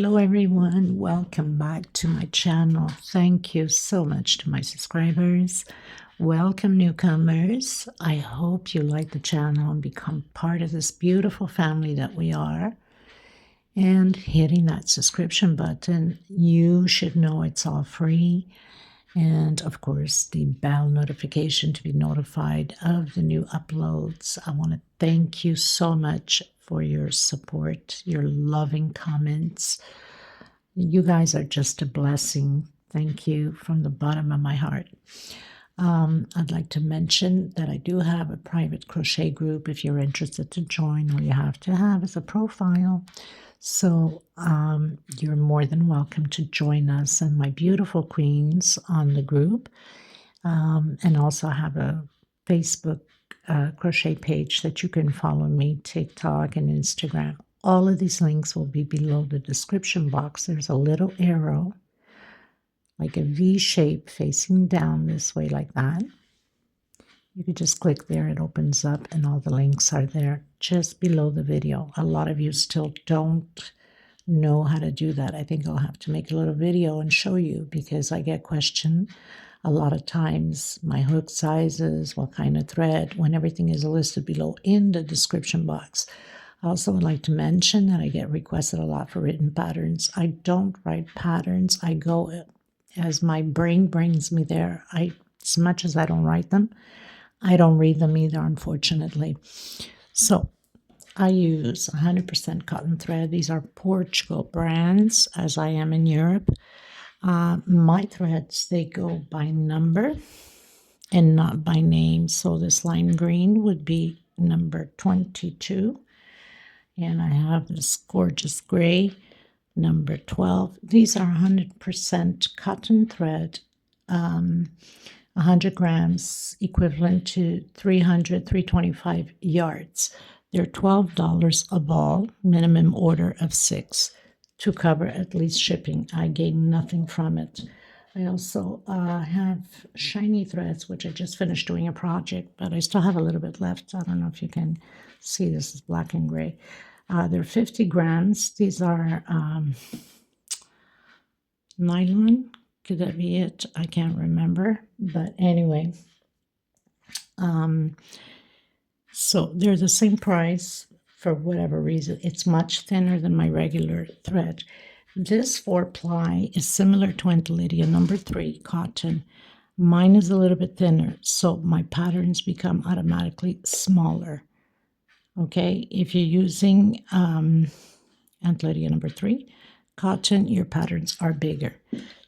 Hello everyone, welcome back to my channel. Thank you so much to my subscribers. Welcome newcomers. I hope you like the channel and become part of this beautiful family that we are. And hitting that subscription button, you should know it's all free. And of course, the bell notification to be notified of the new uploads. I want to thank you so much for your support, your loving comments. You guys are just a blessing. Thank you from the bottom of my heart. I'd like to mention that I do have a private crochet group if you're interested to join. All you have to have is a profile. So you're more than welcome to join us and my beautiful queens on the group. And also have a Facebook crochet page that you can follow me, TikTok and Instagram. All of these links will be below the description box. There's a little arrow, like a V shape facing down this way like that. You could just click there, it opens up and all the links are there just below the video. A lot of you still don't know how to do that. I think I'll have to make a little video and show you because I get questioned a lot of times, my hook sizes, what kind of thread, when everything is listed below in the description box. I also would like to mention that I get requested a lot for written patterns. I don't write patterns. I go as my brain brings me there. As much as I don't write them, I don't read them either, unfortunately. So I use 100% cotton thread. These are Portugal brands, as I am in Europe. My threads, they go by number and not by name. So this lime green would be number 22. And I have this gorgeous gray, number 12. These are 100% cotton thread, 100 grams, equivalent to 325 yards. They're $12 a ball, minimum order of 6. To cover at least shipping. I gain nothing from it. I also have shiny threads, which I just finished doing a project, but I still have a little bit left. I don't know if you can see, this is black and gray. They're 50 grams. These are nylon. Could that be it? I can't remember. But anyway, so they're the same price. For whatever reason, it's much thinner than my regular thread. This 4-ply is similar to Aunt Lydia number 3 cotton. Mine is a little bit thinner, so my patterns become automatically smaller. Okay, if you're using Aunt Lydia number 3 cotton, your patterns are bigger.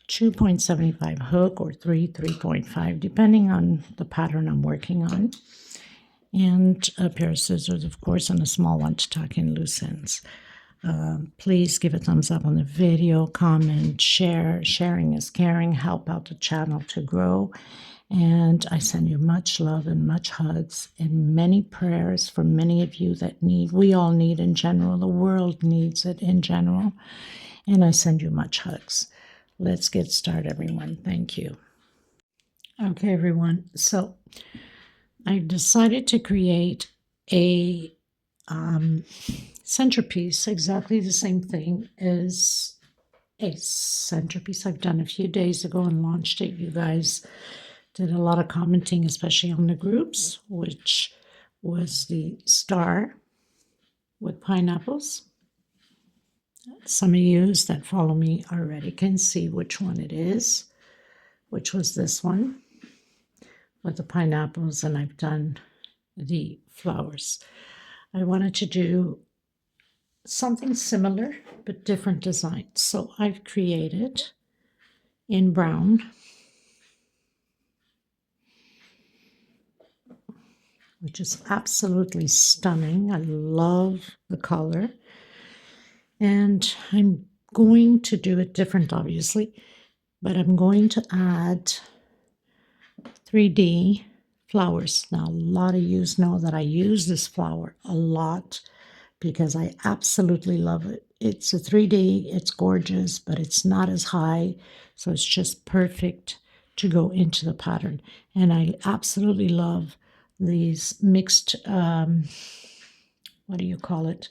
2.75 hook or 3.5, depending on the pattern I'm working on. And a pair of scissors, of course, and a small one to tuck in loose ends. Please give a thumbs up on the video, comment, share. Sharing is caring. Help out the channel to grow. And I send you much love and much hugs and many prayers for many of you that need. We all need in general. The world needs it in general. And I send you much hugs. Let's get started, everyone. Thank you. Okay, everyone. So I decided to create a centerpiece, exactly the same thing as a centerpiece I've done a few days ago and launched it. You guys did a lot of commenting, especially on the groups, which was the star with pineapples. Some of you that follow me already can see which one it is, which was this one with the pineapples, and I've done the flowers. I wanted to do something similar but different design. So I've created in brown which is absolutely stunning. I love the color. And I'm going to do it different, obviously, but I'm going to add 3D flowers. Now, a lot of you know that I use this flower a lot because I absolutely love it. It's a 3D, it's gorgeous, but it's not as high, so it's just perfect to go into the pattern. And I absolutely love these mixed, what do you call it?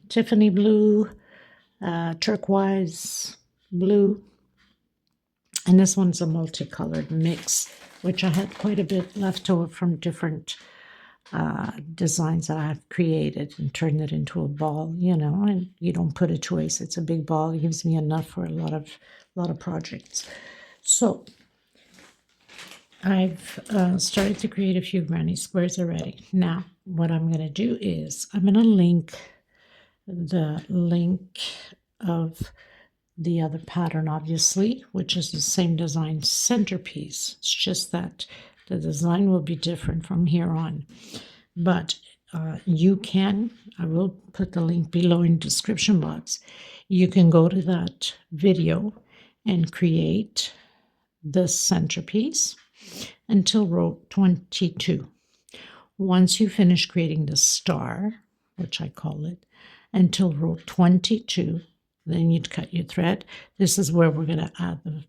Tiffany blue, turquoise, blue, and this one's a multicolored mix, which I had quite a bit left over from different designs that I've created and turned it into a ball, you know, and you don't put it to waste. It's a big ball. It gives me enough for a lot of projects. So I've started to create a few granny squares already. Now, what I'm going to do is I'm going to link the link of the other pattern, obviously, which is the same design, Centerpiece. It's just that the design will be different from here on. But you can, I will put the link below in the description box. You can go to that video and create the centerpiece until row 22. Once you finish creating the star, which I call it, until row 22, then you'd cut your thread. This is where we're going to add the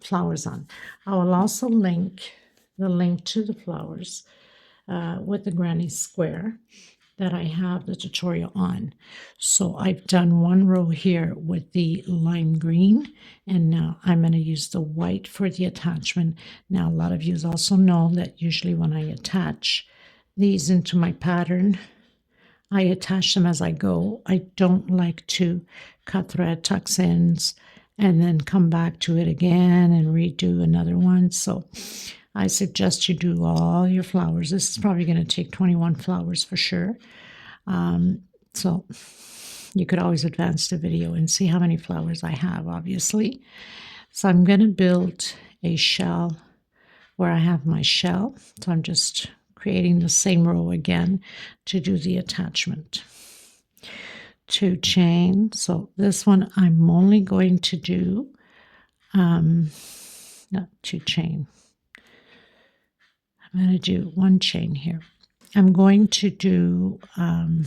flowers on. I will also link the link to the flowers with the granny square that I have the tutorial on. So I've done one row here with the lime green, and now I'm going to use the white for the attachment. Now, a lot of you also know that usually when I attach these into my pattern, I attach them as I go. I don't like to cut thread, tucks ins, and then come back to it again and redo another one. So I suggest you do all your flowers. This is probably going to take 21 flowers for sure. So you could always advance the video and see how many flowers I have, obviously. So I'm going to build a shell where I have my shell. So I'm just creating the same row again to do the attachment. 2 chain. So this one I'm only going to do not 2 chain. I'm going to do 1 chain here. I'm going to do and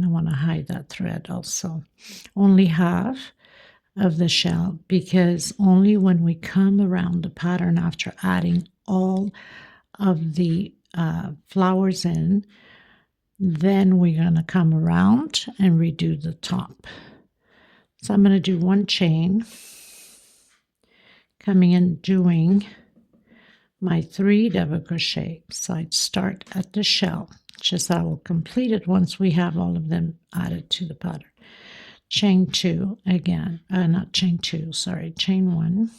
I want to hide that thread also, only half of the shell, because only when we come around the pattern after adding all of the flowers in, then we're going to come around and redo the top. So I'm going to do 1 chain, coming in doing my 3 double crochet. So I'd start at the shell, just I will complete it once we have all of them added to the pattern. Chain 2 again, not chain 2, sorry, chain 1.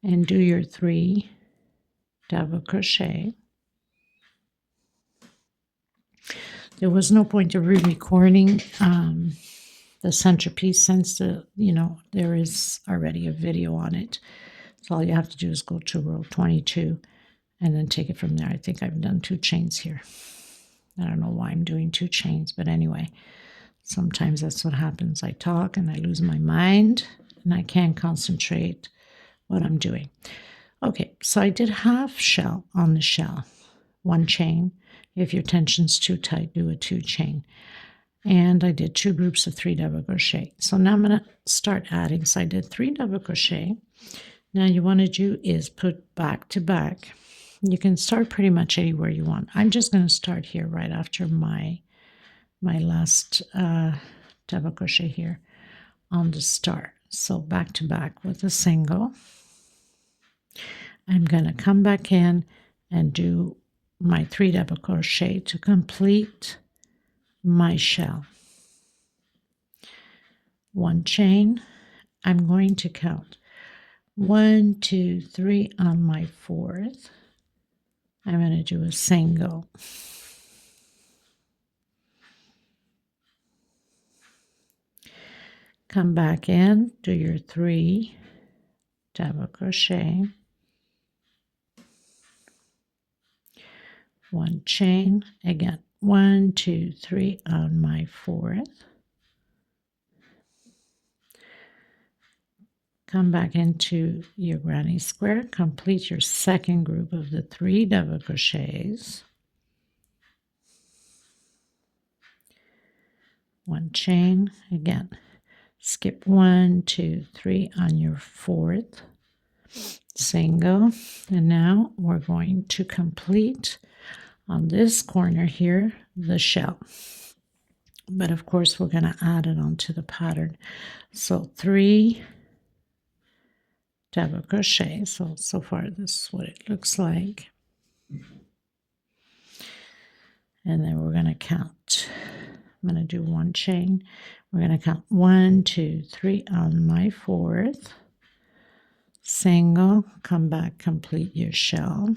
And do your 3 double crochet. There was no point of re-recording the centerpiece since there is already a video on it. So all you have to do is go to row 22 and then take it from there. I think I've done 2 chains here. I don't know why I'm doing 2 chains, but anyway, sometimes that's what happens. I talk and I lose my mind and I can't concentrate what I'm doing. Okay, so I did half shell on the shell, 1 chain. If your tension's too tight, do a 2 chain. And I did 2 groups of 3 double crochet. So now I'm going to start adding. So I did 3 double crochet. Now you want to do is put back to back. You can start pretty much anywhere you want. I'm just going to start here right after my last double crochet here on the start. So back to back with a single. I'm going to come back in and do my 3 double crochet to complete my shell. 1 chain. I'm going to count 1, 2, 3 on my 4th. I'm going to do a single. Come back in, do your 3 double crochet, 1 chain, again 1, 2, 3 on my 4th. Come back into your granny square, complete your 2nd group of the 3 double crochets, 1 chain, again skip 1, 2, 3 on your 4th, single, and now we're going to complete on this corner here the shell, but of course we're going to add it onto the pattern. So 3 double crochet. So far this is what it looks like, and then we're going to count. I'm going to do 1 chain. We're going to count 1, 2, 3 on my 4th, single, come back, complete your shell.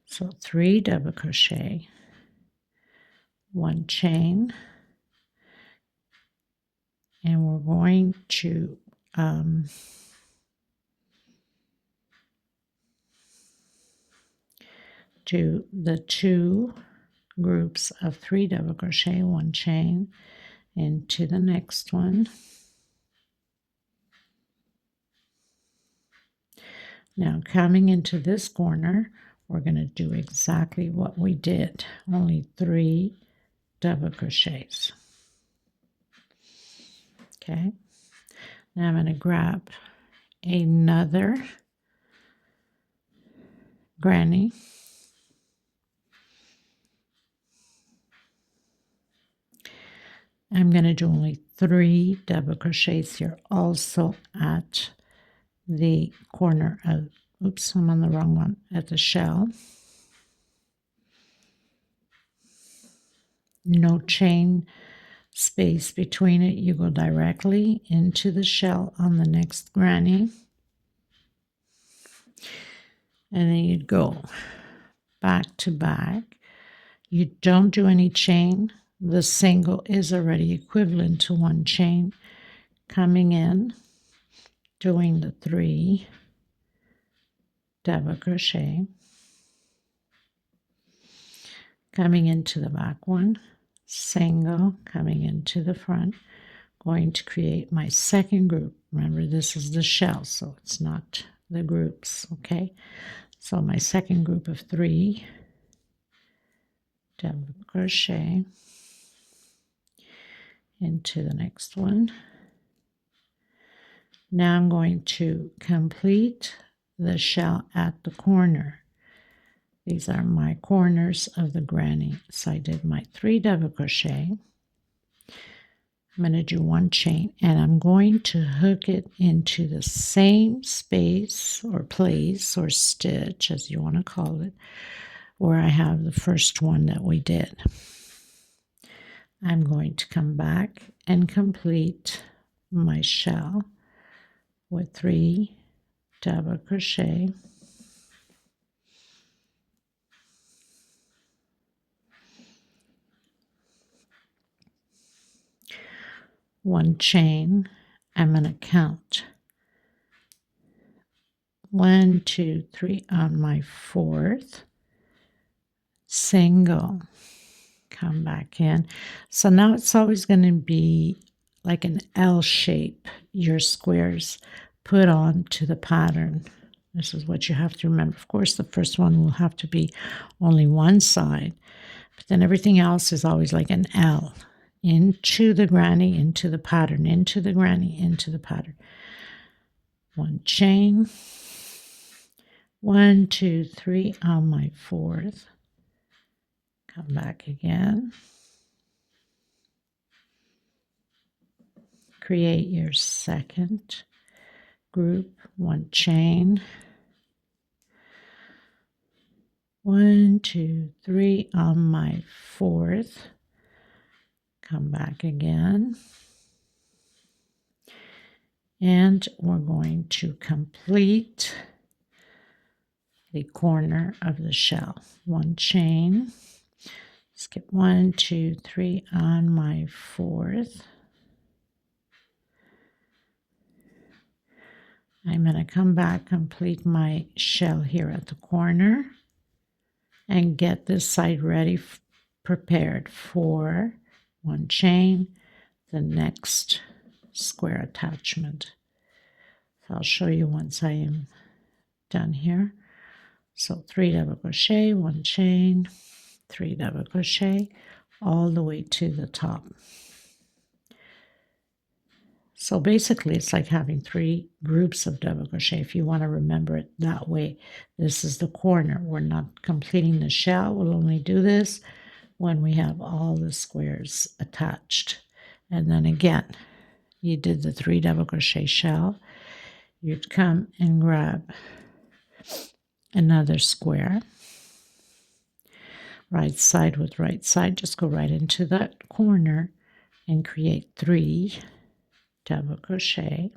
So 3 double crochet, 1 chain, and we're going to do the 2 groups of 3 double crochet, 1 chain into the next one. Now coming into this corner, we're going to do exactly what we did, only 3 double crochets. Okay, now I'm going to grab another granny, I'm going to do only 3 double crochets here, also at the corner of, oops, I'm on the wrong one, at the shell. No chain space between it, you go directly into the shell on the next granny, and then you'd go back to back. You don't do any chain. The single is already equivalent to 1 chain. Coming in, doing the 3 double crochet, coming into the back one, single, coming into the front, going to create my second group. Remember, this is the shell, so it's not the groups, okay? So my second group of 3 double crochet into the next one. Now I'm going to complete the shell at the corner. These are my corners of the granny. So I did my 3 double crochet. I'm going to do 1 chain, and I'm going to hook it into the same space or place or stitch, as you want to call it, where I have the first one that we did. I'm going to come back and complete my shell with 3 double crochet, one chain. I'm going to count 1, 2, 3 on my 4th, single, come back in. So now it's always going to be like an L shape, your squares put on to the pattern. This is what you have to remember. Of course, the first one will have to be only one side, but then everything else is always like an L. Into the granny, into the pattern, into the granny, into the pattern. 1 chain, 1, 2, 3 on my 4th, come back again, create your second group, 1 chain, 1, 2, 3 on my 4th, come back again, and we're going to complete the corner of the shell. 1 chain, skip 1, 2, 3 on my 4th. I'm going to come back, complete my shell here at the corner, and get this side ready, prepared for 1 chain, the next square attachment. So I'll show you once I am done here. So 3 double crochet, 1 chain, 3 double crochet, all the way to the top. So basically, it's like having 3 groups of double crochet if you want to remember it that way. This is the corner. We're not completing the shell. We'll only do this when we have all the squares attached. And then again, you did the 3 double crochet shell. You'd come and grab another square, right side with right side. Just go right into that corner and create 3 double crochet.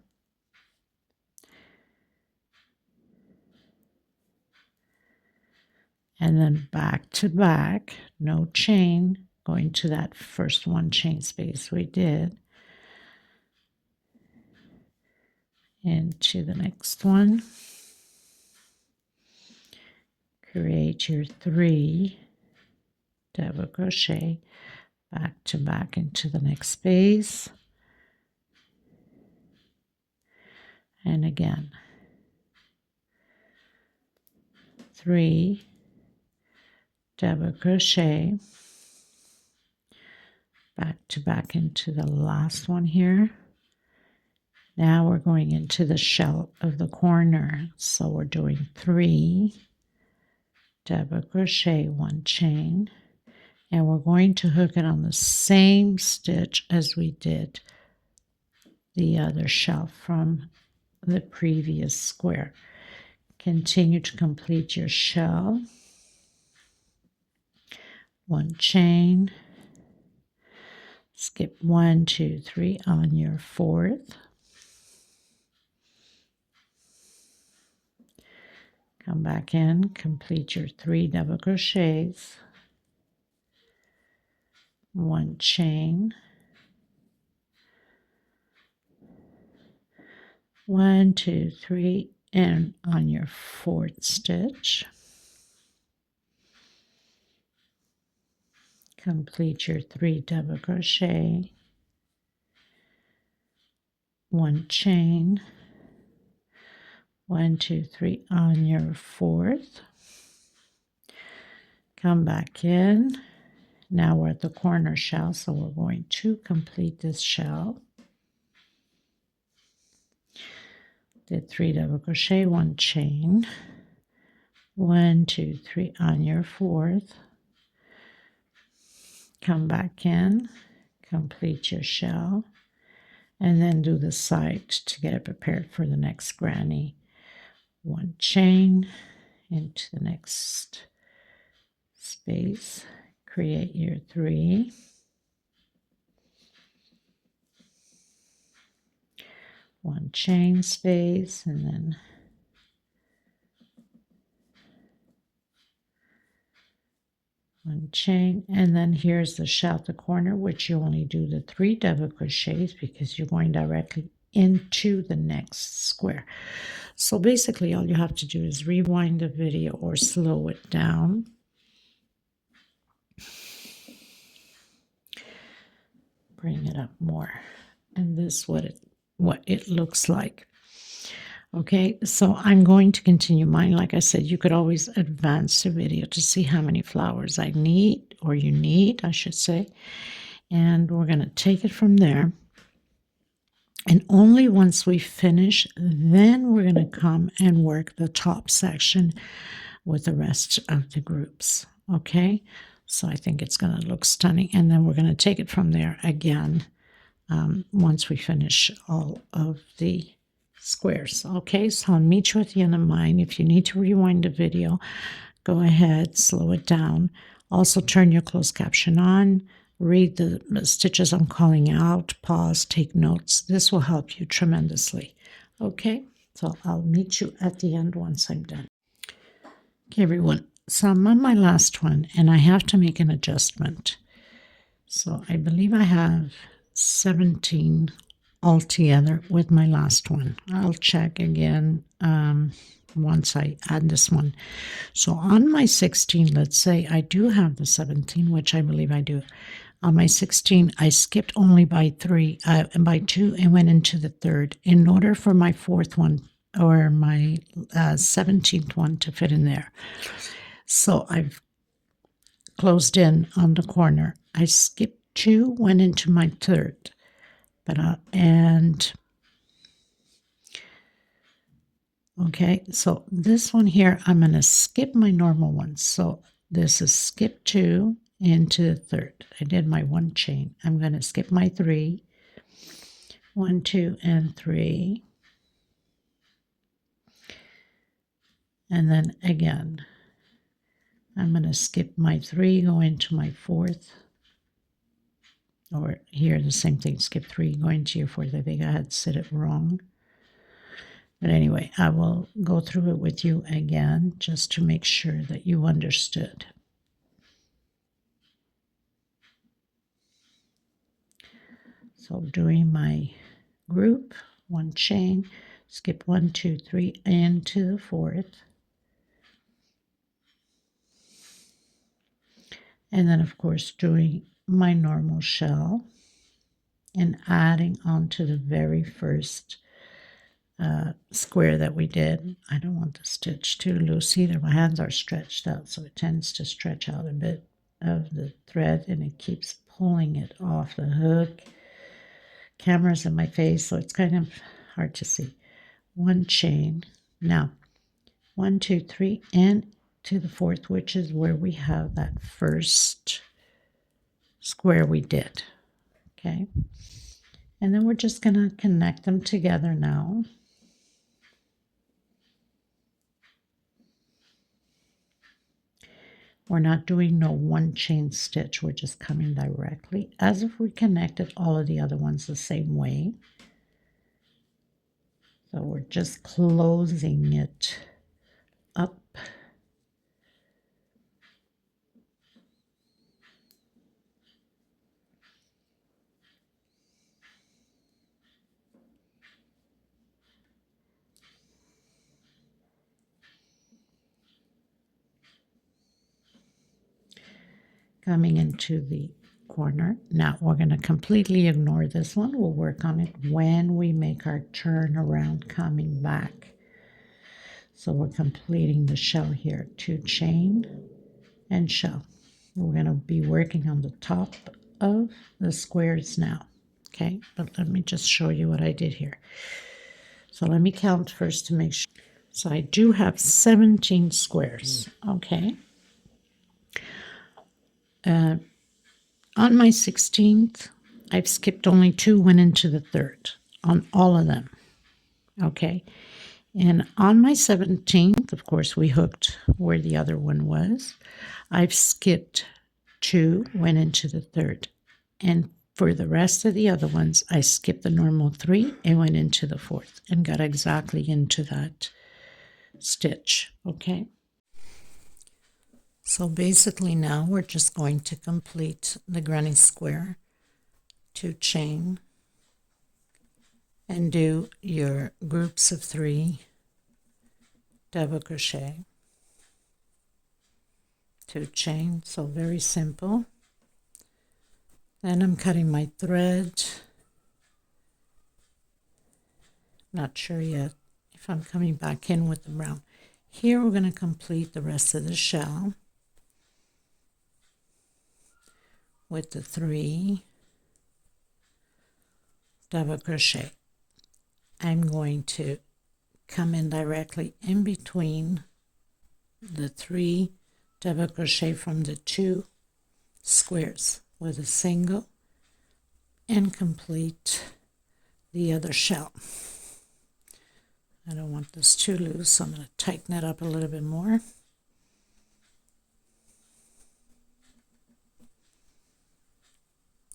And then back to back, no chain, going to that first 1 chain space we did, into the next one, create your 3 double crochet, back to back into the next space, and again 3 double crochet, back to back into the last one here. Now we're going into the shell of the corner, so we're doing 3 double crochet, 1 chain, and we're going to hook it on the same stitch as we did the other shell from the previous square. Continue to complete your shell, 1 chain, skip 1, 2, 3 on your 4th, come back in, complete your 3 double crochets, 1 chain, 1, 2, 3, and on your 4th stitch, complete your 3 double crochet, 1 chain, 1, 2, 3 on your 4th, come back in. Now we're at the corner shell, so we're going to complete this shell. Did 3 double crochet, 1 chain, 1, 2, 3 on your 4th, come back in, complete your shell, and then do the side to get it prepared for the next granny. 1 chain into the next space, create your 3, 1 chain space, and then 1 chain, and then here's the shell at the corner, which you only do the 3 double crochets because you're going directly into the next square. So basically all you have to do is rewind the video or slow it down. Bring it up more, and this is what it looks like. Okay, so I'm going to continue mine. Like I said, you could always advance the video to see how many flowers I need, or you need, I should say. And we're going to take it from there. And only once we finish, then we're going to come and work the top section with the rest of the groups. Okay, so I think it's going to look stunning. And then we're going to take it from there again once we finish all of the squares. Okay, so I'll meet you at the end of mine. If you need to rewind the video, go ahead, slow it down. Also turn your closed caption on, read the stitches I'm calling out, pause, take notes. This will help you tremendously. Okay, so I'll meet you at the end once I'm done. Okay, everyone, so I'm on my last one and I have to make an adjustment. So I believe I have 17 altogether with my last one. I'll check again once I add this one. So on my 16, let's say I do have the 17, which I believe I do. On my 16, I skipped only by 2 and went into the 3rd in order for my 4th one or my 17th one to fit in there. So I've closed in on the corner. I skipped 2, went into my 3rd. And okay, so this one here, I'm going to skip my normal one. So this is skip 2 into the third. I did my 1 chain. I'm going to skip my 3, 1, 2, and 3. And then again, I'm going to skip my 3, go into my 4th. Or here, the same thing, skip 3, go into your 4th. I think I had said it wrong. But anyway, I will go through it with you again just to make sure that you understood. So doing my group, 1 chain, skip 1, 2, 3 into the 4th. And then, of course, doing my normal shell and adding onto the very first square that we did. I don't want the stitch too loose either. My hands are stretched out, so it tends to stretch out a bit of the thread, and it keeps pulling it off the hook. Camera's in my face, so it's kind of hard to see. 1 chain. Now, 1, 2, 3, and to the 4th, which is where we have that first square we did. Okay. And then we're just going to connect them together now. We're not doing no 1 chain stitch. We're just coming directly as if we connected all of the other ones the same way. So we're just closing it up. Coming into the corner. Now we're going to completely ignore this one. We'll work on it when we make our turn around coming back. So we're completing the shell here. 2 chain and shell. We're going to be working on the top of the squares now. Okay, but let me just show you what I did here. So let me count first to make sure. So I do have 17 squares. Okay. On my 16th, I've skipped only 2, went into the 3rd on all of them. Okay. And on my 17th, of course, we hooked where the other one was. I've skipped 2, went into the 3rd. And for the rest of the other ones, I skipped the normal 3 and went into the 4th and got exactly into that stitch. Okay. So basically now we're just going to complete the granny square, 2 chain, and do your groups of 3 double crochet, 2 chain. So very simple. Then I'm cutting my thread. Not sure yet if I'm coming back in with the brown. Here we're going to complete the rest of the shell with the 3 double crochet. I'm going to come in directly in between the 3 double crochet from the 2 squares with a single and complete the other shell. I don't want this too loose, so I'm going to tighten it up a little bit more.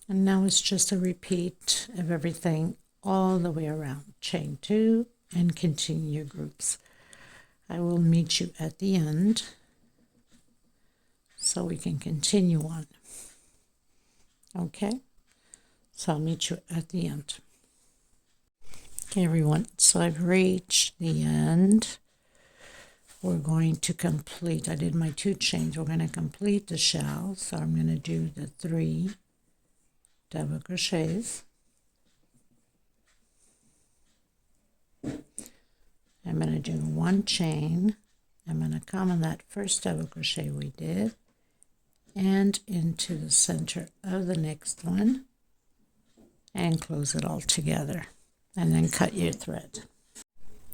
And now it's just a repeat of everything all the way around. Chain 2 and continue your groups. I will meet you at the end so we can continue on. Okay, so I'll meet you at the end. Okay, everyone, so I've reached the end. We're going to complete, I did my 2 chains. We're going to complete the shell. So I'm going to do the 3 double crochets. I'm going to do 1 chain. I'm going to come on that first double crochet we did and into the center of the next one and close it all together, and then cut your thread.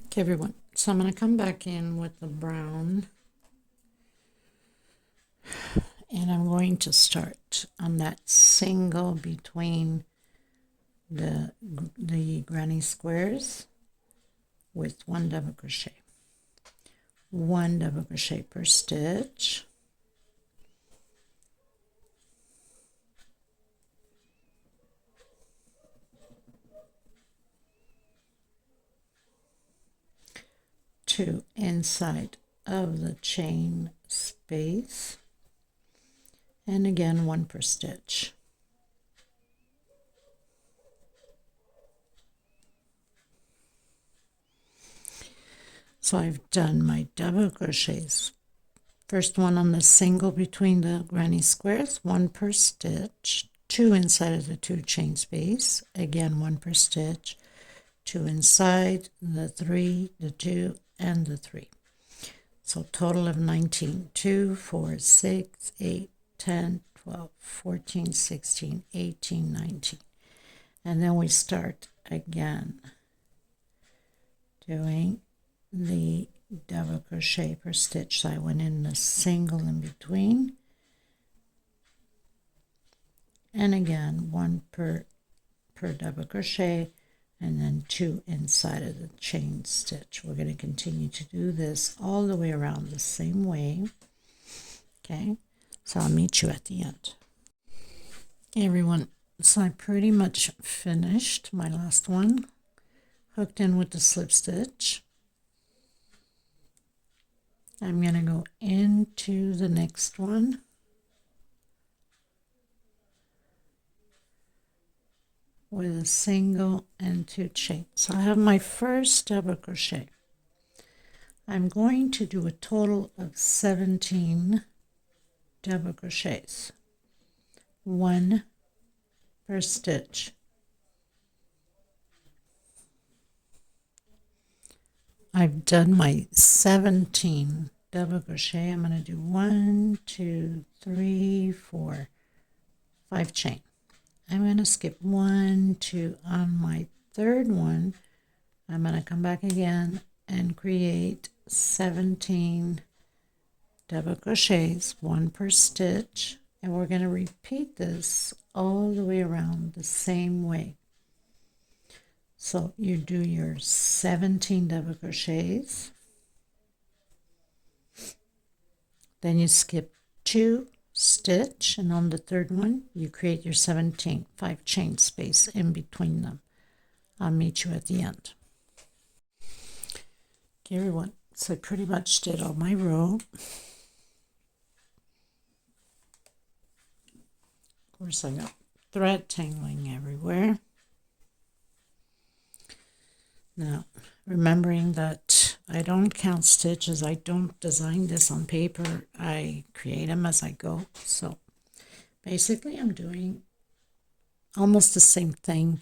Okay, everyone, so I'm going to come back in with the brown, and I'm going to start on that single between the granny squares with 1 double crochet. 1 double crochet per stitch. Two inside of the chain space, and again 1 per stitch. So I've done my double crochets. First one on the single between the granny squares, 1 per stitch, 2 inside of the 2 chain space, again 1 per stitch, 2 inside, the 3, the 2, and the 3. So total of 19. 2, 4, 6, 8, 10, 12, 14, 16, 18, 19. And then we start again doing the double crochet per stitch. So I went in the single in between, and again 1 per double crochet, and then 2 inside of the chain stitch. We're going to continue to do this all the way around the same way. Okay, so I'll meet you at the end. Okay, everyone, so I pretty much finished my last one, hooked in with the slip stitch. I'm going to go into the next one, with a single and 2 chains. So I have my first double crochet. I'm going to do a total of 17 double crochets, 1 per stitch. I've done my 17 double crochet. I'm going to do 1, 2, 3, 4, 5 chain. I'm going to skip 1, 2 on my third one. I'm going to come back again and create 17 double crochets, 1 per stitch, and we're going to repeat this all the way around the same way. So you do your 17 double crochets, then you skip 2 stitch, and on the third one you create your 17, 5 chain space in between them. I'll meet you at the end. Okay, everyone, so I pretty much did all my row. Of course, I got thread tangling everywhere. Now, remembering that I don't count stitches, I don't design this on paper, I create them as I go. So basically I'm doing almost the same thing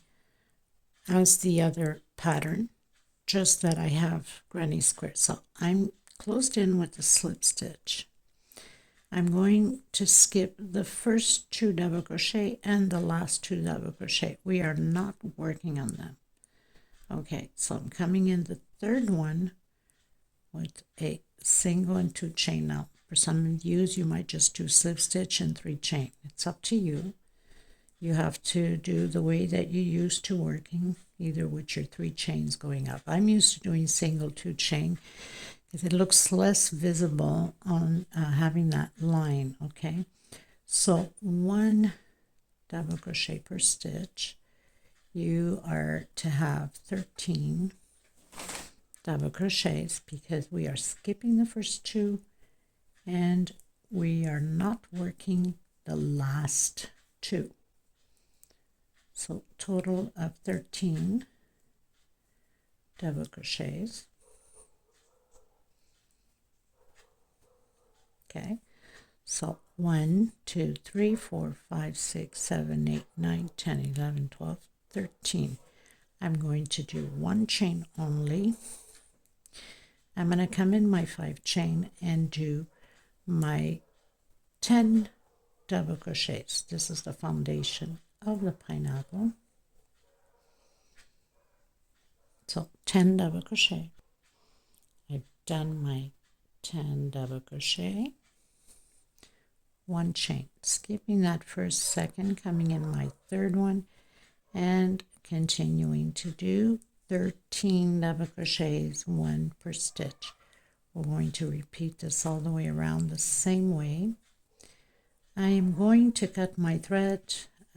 as the other pattern, just that I have granny squares. So I'm closed in with the slip stitch. I'm going to skip the first 2 double crochet and the last 2 double crochet. We are not working on them. Okay, so I'm coming in the third one with a single and 2 chain. Now, for some of you might just do slip stitch and 3 chain. It's up to you. You have to do the way that you used to working, either with your 3 chains going up. I'm used to doing single 2 chain because it looks less visible on having that line. Okay, so 1 double crochet per stitch. You are to have 13 double crochets because we are skipping the first 2 and we are not working the last 2. So total of 13 double crochets. Okay, so 1, 2, 3, 4, 5, 6, 7, 8, 9, 10, 11, 12, 13. I'm going to do 1 chain only. I'm going to come in my 5 chain and do my 10 double crochets. This is the foundation of the pineapple. So 10 double crochet. I've done my 10 double crochet, 1 chain, skipping that first second, coming in my third one, and continuing to do 13 double crochets, 1 per stitch. We're going to repeat this all the way around the same way. I am going to cut my thread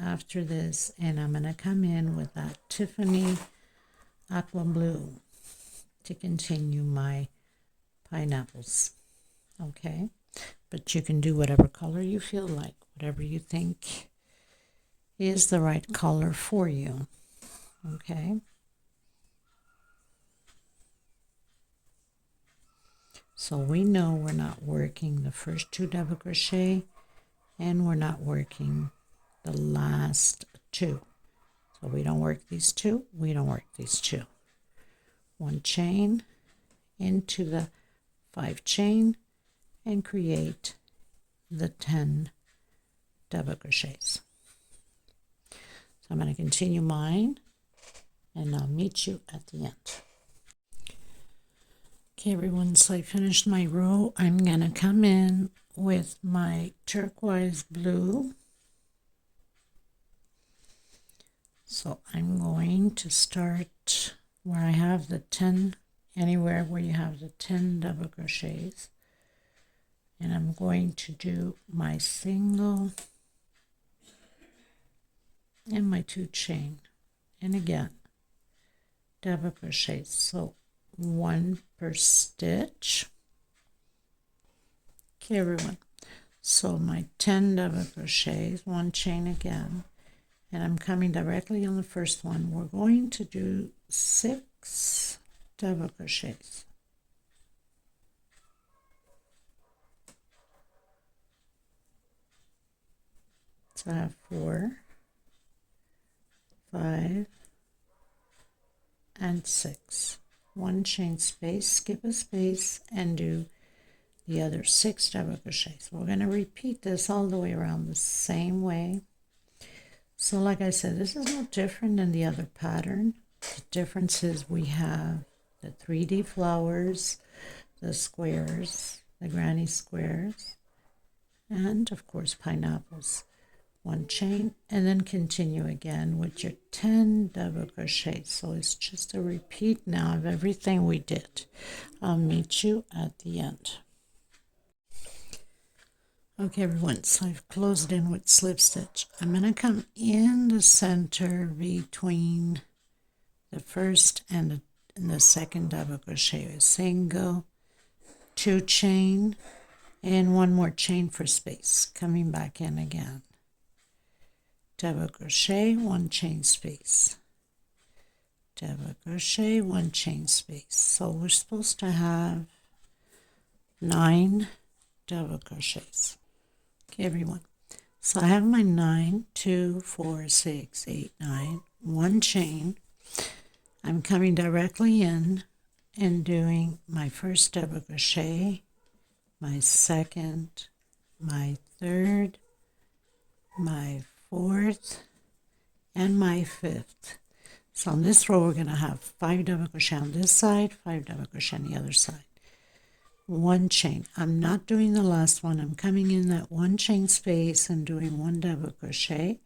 after this, and I'm going to come in with that Tiffany aqua blue to continue my pineapples. Okay, but you can do whatever color you feel like, whatever you think is the right color for you. Okay, so we know we're not working the first 2 double crochet, and we're not working the last 2. So we don't work these 2, we don't work these 2. 1 chain into the 5 chain and create the 10 double crochets. So I'm going to continue mine, and I'll meet you at the end. Okay everyone, so I finished my row. I'm going to come in with my turquoise blue. So I'm going to start where I have the 10, anywhere where you have the 10 double crochets, and I'm going to do my single and my 2 chain, and again double crochet, so 1 per stitch. Okay everyone, so my 10 double crochets, 1 chain again, and I'm coming directly on the first one. We're going to do 6 double crochets. So I have 4, 5, and 6. 1 chain space, skip a space, and do the other 6 double crochets. We're going to repeat this all the way around the same way. So like I said, this is no different than the other pattern. The difference is we have the 3D flowers, the squares, the granny squares, and of course pineapples. 1 chain, and then continue again with your 10 double crochets. So it's just a repeat now of everything we did. I'll meet you at the end. Okay everyone, so I've closed in with slip stitch. I'm going to come in the center between the first and the second double crochet, a single, 2 chain, and 1 more chain for space, coming back in again. Double crochet, 1 chain space, double crochet, 1 chain space. So we're supposed to have 9 double crochets. Okay everyone, so I have my 9, 2, 4, 6, 8, 9, 1 chain. I'm coming directly in and doing my first double crochet, my second, my third, my 4th, and my 5th. So on this row we're going to have 5 double crochet on this side, 5 double crochet on the other side. 1 chain. I'm not doing the last one. I'm coming in that 1 chain space and doing 1 double crochet,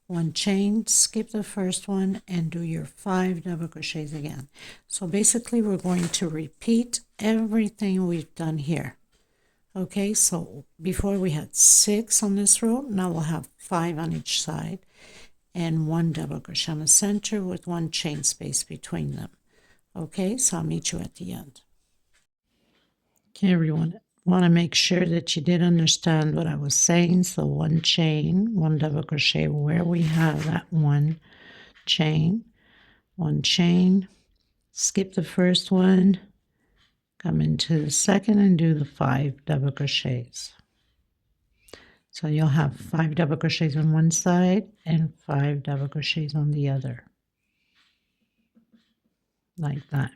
1 chain, skip the first one, and do your 5 double crochets again. So basically we're going to repeat everything we've done here. Okay, so before we had 6 on this row, now we'll have 5 on each side and 1 double crochet on the center with 1 chain space between them. Okay, so I'll meet you at the end. Okay, everyone, want to make sure that you did understand what I was saying. So 1 chain, 1 double crochet where we have that 1 chain, 1 chain, skip the first one, come into the second and do the 5 double crochets. So you'll have 5 double crochets on one side and 5 double crochets on the other, like that.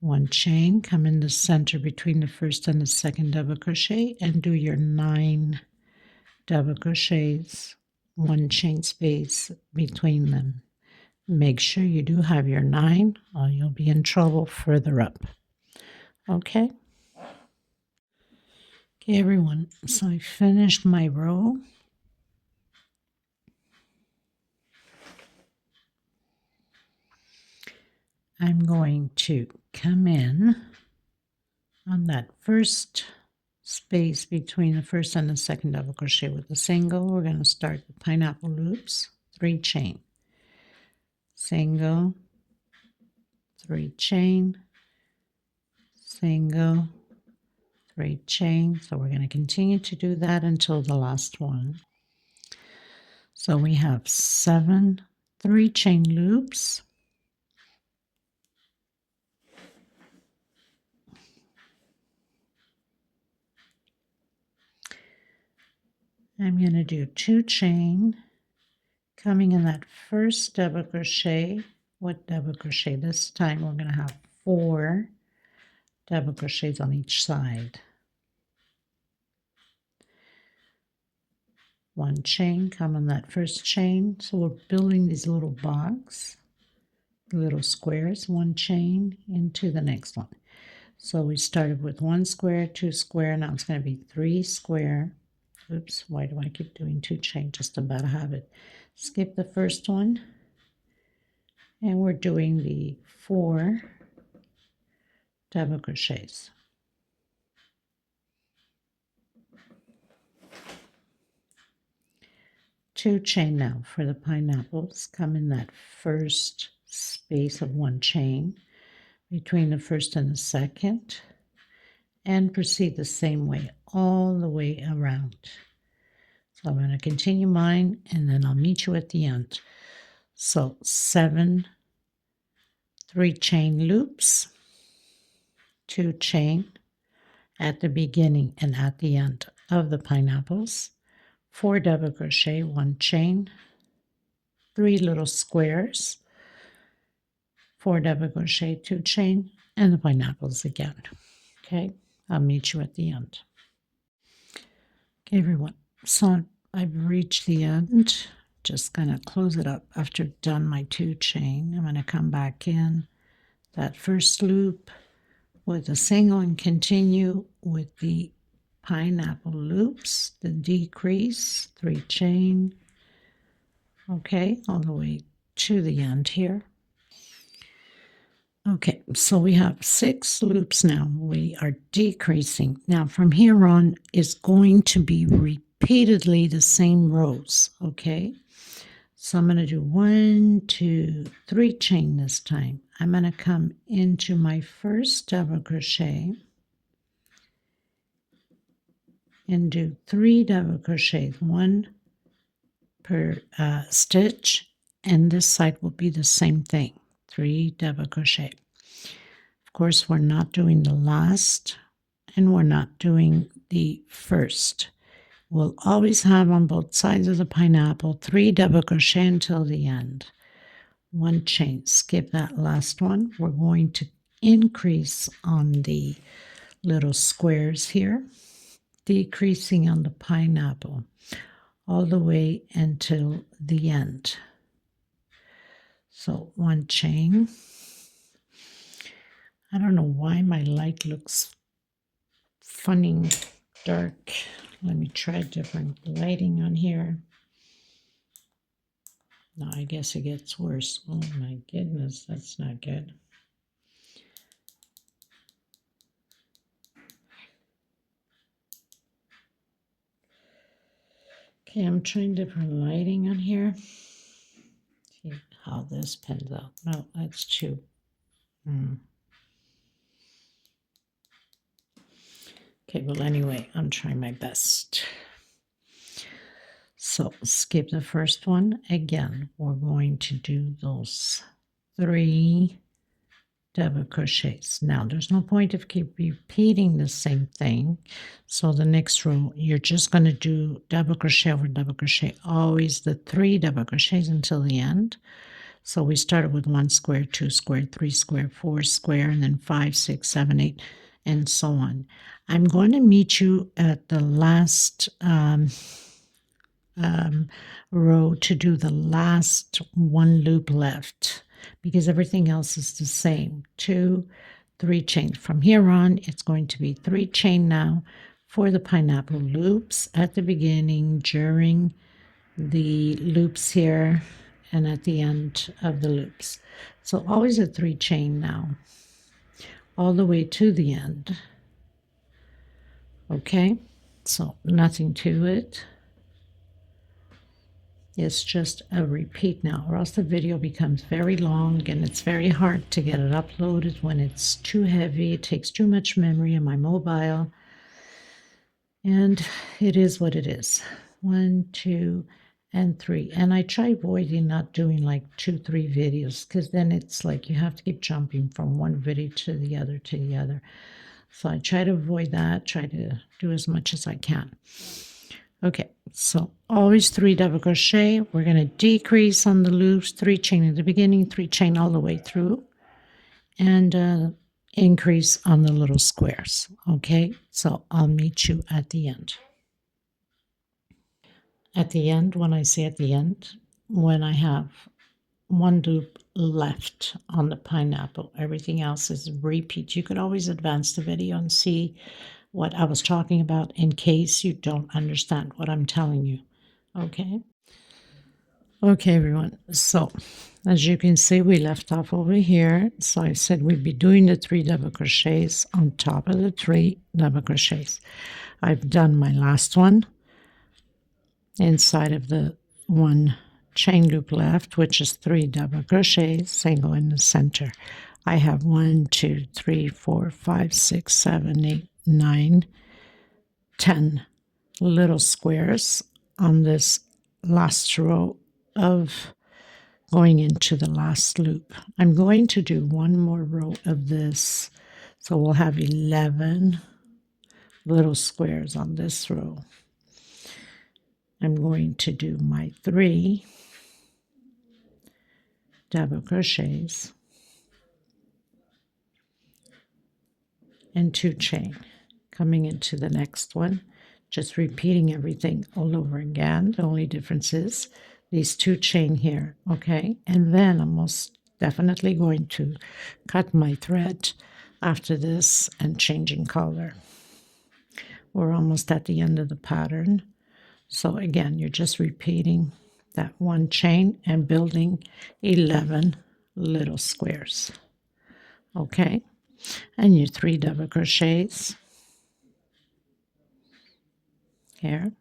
1 chain, come in the center between the first and the second double crochet and do your 9 double crochets, 1 chain space between them. Make sure you do have your 9 or you'll be in trouble further up. Okay? Okay, everyone. So I finished my row. I'm going to come in on that first space between the first and the second double crochet with a single. We're going to start the pineapple loops, 3 chain, single, 3 chain, single, 3 chain. So we're going to continue to do that until the last one. So we have 7 3 chain loops. I'm going to do 2 chain, coming in that first double crochet. What double crochet? This time we're going to have 4 double crochets on each side. 1 chain, come on that first chain. So we're building these little box, little squares, 1 chain into the next one. So we started with 1 square, 2 square, now it's going to be 3 square. Oops, why do I keep doing 2 chain? Just a bad habit. Skip the first one. And we're doing the 4 double crochets. Two chain now for the pineapples. Come in that first space of 1 chain between the first and the second, and proceed the same way all the way around. So I'm going to continue mine and then I'll meet you at the end. So 7 3 chain loops, 2 chain at the beginning and at the end of the pineapples, 4 double crochet, 1 chain, 3 little squares, 4 double crochet, 2 chain, and the pineapples again. Okay, I'll meet you at the end. Okay, everyone, so I've reached the end. Just gonna close it up after I've done my 2 chain. I'm gonna come back in that first loop with a single and continue with the pineapple loops, the decrease, 3 chain, okay, all the way to the end here. Okay, so we have 6 loops now. We are decreasing. Now from here on is going to be repeatedly the same rows, okay? So I'm going to do 1, 2, 3 chain this time. I'm going to come into my first double crochet and do 3 double crochets, 1 per stitch, and this side will be the same thing, 3 double crochet. Of course, we're not doing the last and we're not doing the first. We'll always have on both sides of the pineapple 3 double crochet until the end. 1 chain, skip that last one. We're going to increase on the little squares here, decreasing on the pineapple all the way until the end. So 1 chain. I don't know why my light looks funny dark. Let me try different lighting on here. No, I guess it gets worse. Oh my goodness, that's not good. Okay, I'm trying different lighting on here. See how this pans out. No, that's too. Okay, well, anyway, I'm trying my best. So skip the first one. Again, we're going to do those 3 double crochets. Now, there's no point of keep repeating the same thing. So the next row, you're just going to do double crochet over double crochet, always the 3 double crochets until the end. So we started with 1 square, 2 square, 3 square, 4 square, and then 5, 6, 7, 8, and so on. I'm going to meet you at the last row to do the last one loop left, because everything else is the same. 2, 3 chains. From here on, it's going to be 3 chain now for the pineapple loops at the beginning, during the loops here, and at the end of the loops. So always a 3 chain now, all the way to the end. Okay, so nothing to it. It's just a repeat now, or else the video becomes very long and it's very hard to get it uploaded when it's too heavy. It takes too much memory on my mobile, and it is what it is. 1, 2, and 3. And I try avoiding not doing like 2, 3 videos, because then it's like you have to keep jumping from one video to the other to the other. So I try to avoid that, try to do as much as I can. Okay, so always 3 double crochet. We're going to decrease on the loops, 3 chain at the beginning, 3 chain all the way through, and increase on the little squares. Okay, so I'll meet you at the end. At the end, when I say at the end, when I have one loop left on the pineapple, everything else is repeat. You could always advance the video and see what I was talking about in case you don't understand what I'm telling you. Okay. Okay, everyone. So as you can see, we left off over here. So I said we'd be doing the 3 double crochets on top of the 3 double crochets. I've done my last one inside of the 1 chain loop left, which is 3 double crochets, single in the center. I have 1, 2, 3, 4, 5, 6, 7, 8, 9, 10 little squares on this last row of going into the last loop. I'm going to do one more row of this, so we'll have 11 little squares on this row. I'm going to do my 3 double crochets and 2 chain, coming into the next one, just repeating everything all over again. The only difference is these 2 chain here, okay? And then I'm most definitely going to cut my thread after this and changing color. We're almost at the end of the pattern. So again, you're just repeating that 1 chain and building 11 little squares, okay? And your 3 double crochets here,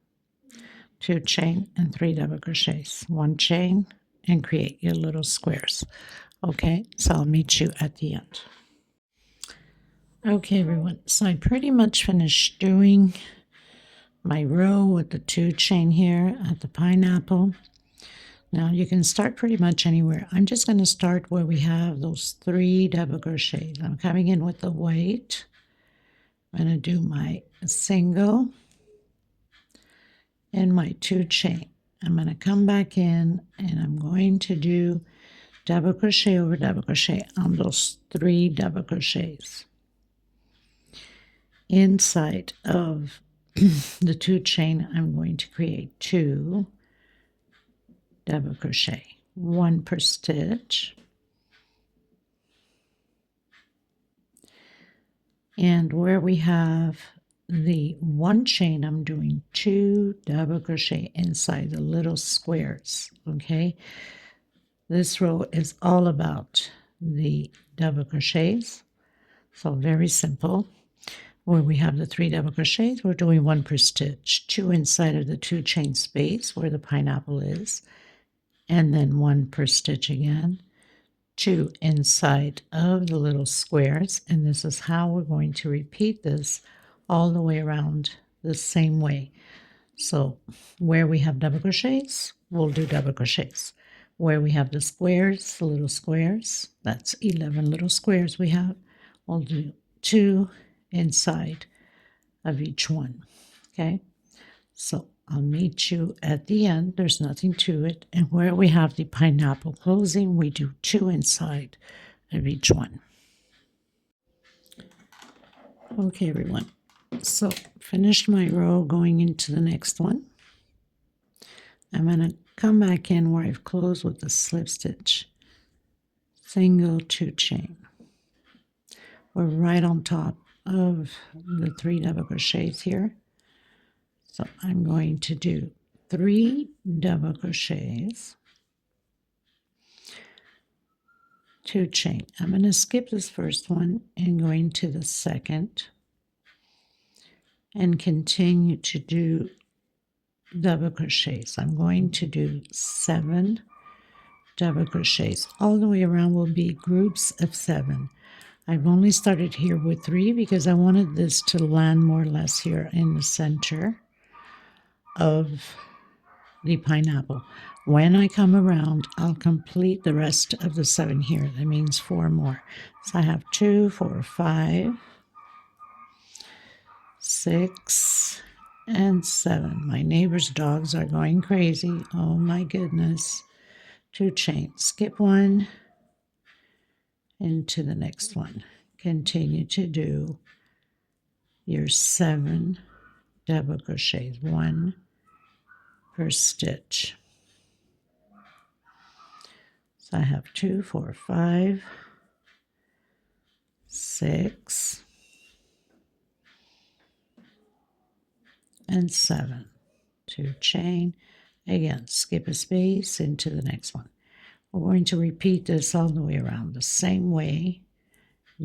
2 chain and 3 double crochets, 1 chain, and create your little squares. Okay, so I'll meet you at the end. Okay, everyone, so I pretty much finished doing my row with the 2 chain here at the pineapple. Now you can start pretty much anywhere. I'm just going to start where we have those 3 double crochets. I'm coming in with the white. I'm going to do my single and my 2 chain. I'm going to come back in and I'm going to do double crochet over double crochet on those 3 double crochets. Inside of the 2 chain, I'm going to create 2 double crochet, 1 per stitch, and where we have the 1 chain, I'm doing 2 double crochet inside the little squares. Okay, this row is all about the double crochets, so very simple. Where we have the 3 double crochets, we're doing 1 per stitch, 2 inside of the 2 chain space where the pineapple is, and then 1 per stitch again, 2 inside of the little squares, and this is how we're going to repeat this all the way around the same way. So where we have double crochets, we'll do double crochets. Where we have the squares, the little squares, that's 11 little squares we have, we'll do 2 inside of each one. Okay, so I'll meet you at the end. There's nothing to it. And where we have the pineapple closing, we do 2 inside of each one. Okay, everyone. So finished my row, going into the next one. I'm going to come back in where I've closed with the slip stitch, single 2 chain. We're right on top of the 3 double crochets here. So I'm going to do 3 double crochets, 2 chain. I'm going to skip this first one and go into the second and continue to do double crochets. I'm going to do 7 double crochets. All the way around will be groups of 7. I've only started here with 3 because I wanted this to land more or less here in the center of the pineapple. When I come around, I'll complete the rest of the 7 here. That means 4 more. So I have 2, 4, 5, 6, and 7. My neighbor's dogs are going crazy. Oh my goodness. 2 chains. Skip 1 into the next one. Continue to do your 7 double crochets, 1 per stitch. So I have 2, 4, 5, 6, and 7. 2 chain. Again, skip a space into the next one. We're going to repeat this all the way around the same way.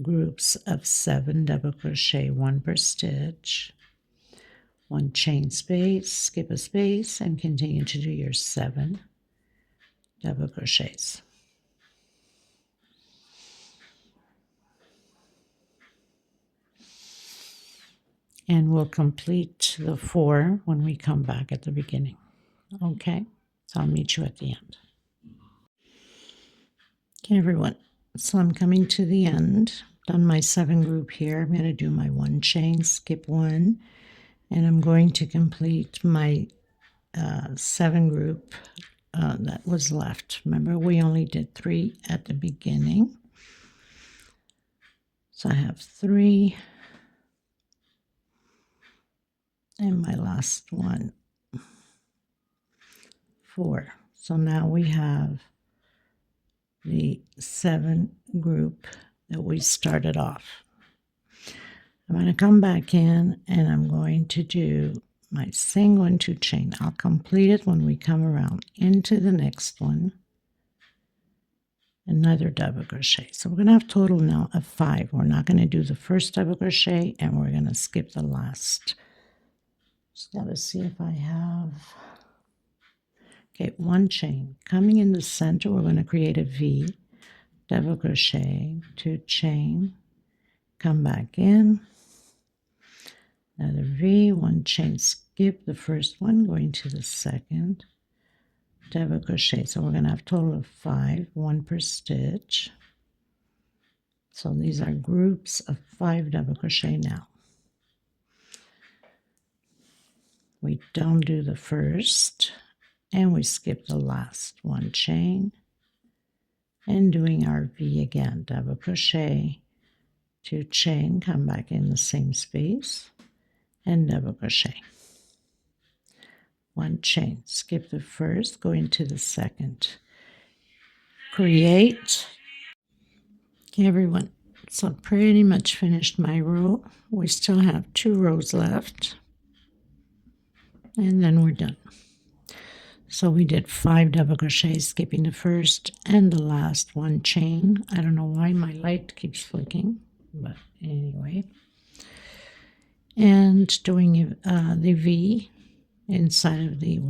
Groups of 7 double crochet, 1 per stitch. 1 chain space, skip a space, and continue to do your 7 double crochets. And we'll complete the 4 when we come back at the beginning. Okay, so I'll meet you at the end. Okay, everyone, so I'm coming to the end. Done my 7 group here. I'm going to do my 1 chain, skip 1, and I'm going to complete my 7 group that was left. Remember, we only did 3 at the beginning. So I have 3, and my last one, 4. So now we have the 7 group that we started off. I'm going to come back in and I'm going to do my single and 2 chain. I'll complete it when we come around into the next one. Another double crochet. So we're going to have total now of 5. We're not going to do the first double crochet and we're going to skip the last. Just got to see if I have. Okay, 1 chain. Coming in the center, we're going to create a V, double crochet, 2 chain, come back in, another V, 1 chain, skip the first one, going to the second, double crochet. So we're going to have a total of 5, 1 per stitch. So these are groups of 5 double crochet now. We don't do the first, and we skip the last. 1 chain, and doing our V again, double crochet, 2 chain, come back in the same space, and double crochet. 1 chain, skip the first, go into the second. Create. Okay, everyone, so pretty much finished my row. We still have 2 rows left, and then we're done. So we did 5 double crochets, skipping the first and the last 1 chain. I don't know why my light keeps flicking, but anyway. And doing the V inside of the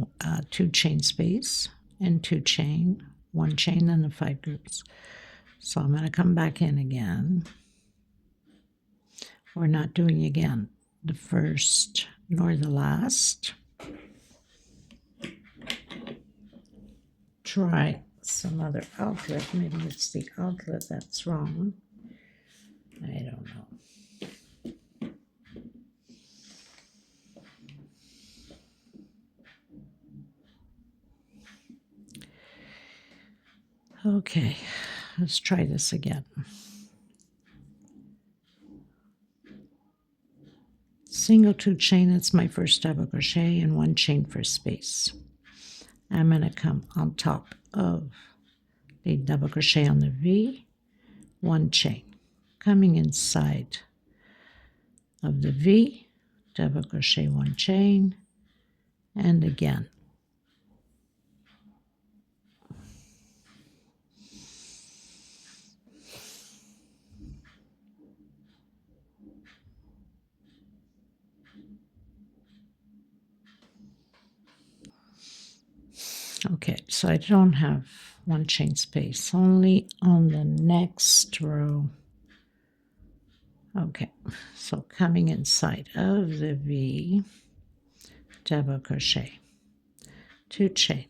2 chain space and 2 chain, 1 chain, and the 5 groups. So I'm going to come back in again. We're not doing again the first nor the last. Try some other outlet. Maybe it's the outlet that's wrong. I don't know. Okay, let's try this again. Single 2 chain, that's my first double crochet, and 1 chain for space. I'm going to come on top of the double crochet on the V, 1 chain, coming inside of the V, double crochet 1 chain, and again. Okay, so I don't have 1 chain space, only on the next row. Okay, so coming inside of the V, double crochet, 2 chain,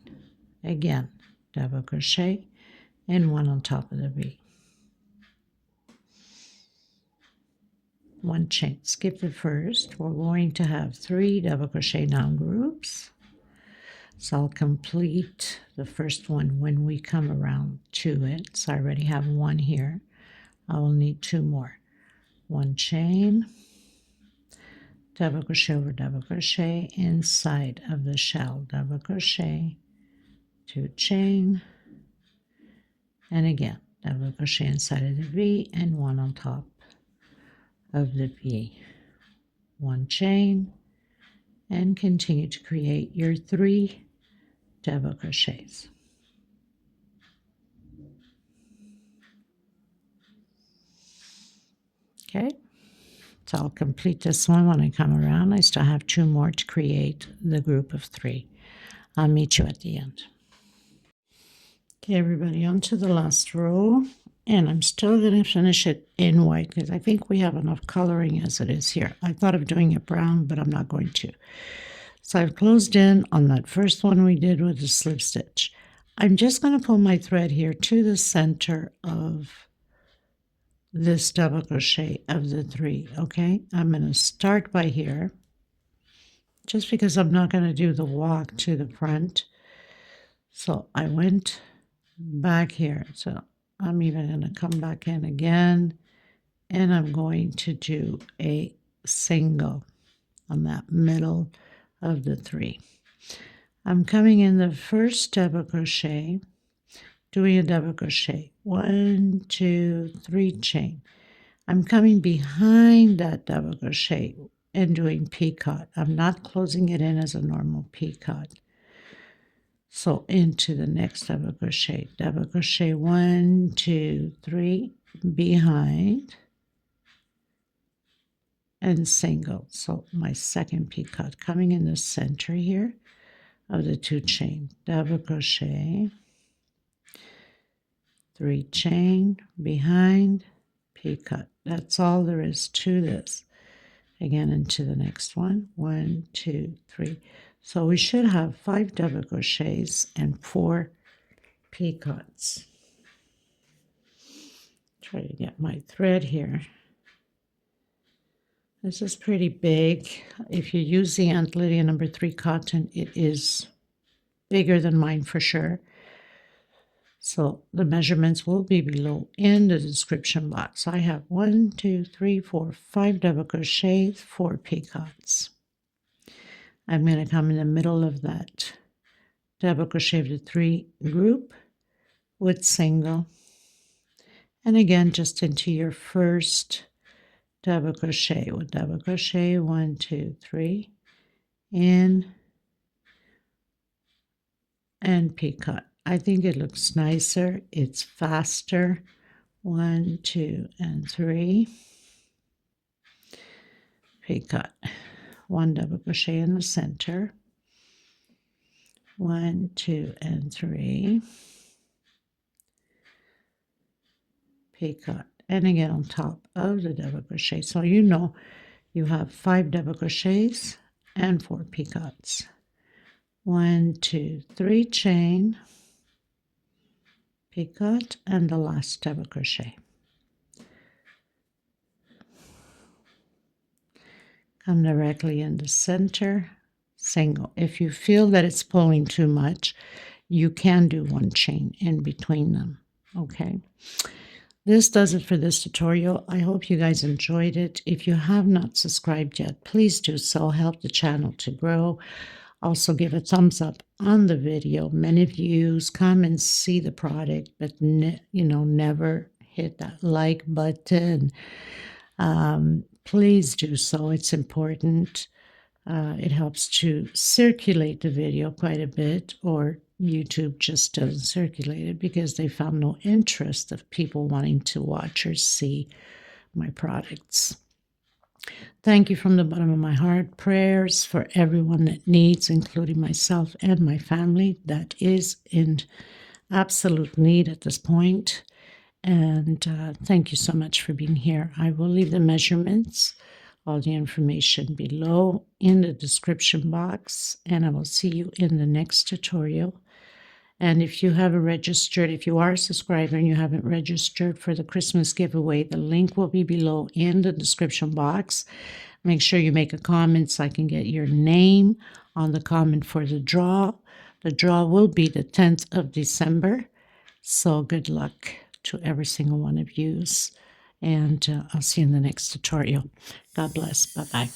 again, double crochet, and 1 on top of the V. 1 chain, skip the first. We're going to have 3 double crochet down groups. So I'll complete the first one when we come around to it. So I already have 1 here. I will need 2 more. 1 chain, double crochet over double crochet inside of the shell, double crochet, 2 chain, and again, double crochet inside of the V and 1 on top of the V. 1 chain, and continue to create your 3 double crochets. Okay, so I'll complete this one when I come around. I still have 2 more to create the group of 3. I'll meet you at the end. Okay, everybody, on to the last row, and I'm still going to finish it in white because I think we have enough coloring as it is here. I thought of doing it brown, but I'm not going to. So I've closed in on that first one we did with the slip stitch. I'm just going to pull my thread here to the center of this double crochet of the 3, okay? I'm going to start by here, just because I'm not going to do the walk to the front. So I went back here. So I'm even going to come back in again, and I'm going to do a single on that middle of the 3. I'm coming in the first double crochet, doing a double crochet, 1, 2, 3 chain. I'm coming behind that double crochet and doing picot. I'm not closing it in as a normal picot. So into the next double crochet, 1, 2, 3, behind, and single. So my second picot coming in the center here of the 2 chain, double crochet, 3 chain, behind, picot. That's all there is to this. Again, into the next one, 1, 2, 3. So we should have 5 double crochets and 4 picots. Try to get my thread here. This is pretty big. If you use the Aunt Lydia number 3 cotton, it is bigger than mine for sure. So the measurements will be below in the description box. I have 1, 2, 3, 4, 5 double crochets, 4 picots. I'm going to come in the middle of that double crochet of the 3 group with single. And again, just into your first double crochet with double crochet, 1, 2, 3, in, and picot. I think it looks nicer. It's faster. 1, 2, and 3. Picot. 1 double crochet in the center. 1, 2, and 3. Picot. And again on top of the double crochet. So you know you have 5 double crochets and 4 picots. 1, 2, 3 chain, picot, and the last double crochet. Come directly in the center, single. If you feel that it's pulling too much, you can do 1 chain in between them, okay? This does it for this tutorial. I hope you guys enjoyed it. If you have not subscribed yet, please do so. Help the channel to grow. Also, give a thumbs up on the video. Many views come and see the product, but never hit that like button. Please do so. It's important. It helps to circulate the video quite a bit, or YouTube just doesn't circulate it because they found no interest of people wanting to watch or see my products. Thank you from the bottom of my heart. Prayers for everyone that needs, including myself and my family that is in absolute need at this point. And thank you so much for being here. I will leave the measurements, all the information below in the description box, and I will see you in the next tutorial. And if you haven't registered, if you are a subscriber and you haven't registered for the Christmas giveaway, the link will be below in the description box. Make sure you make a comment so I can get your name on the comment for the draw. The draw will be the 10th of December. So good luck to every single one of you. And I'll see you in the next tutorial. God bless. Bye-bye.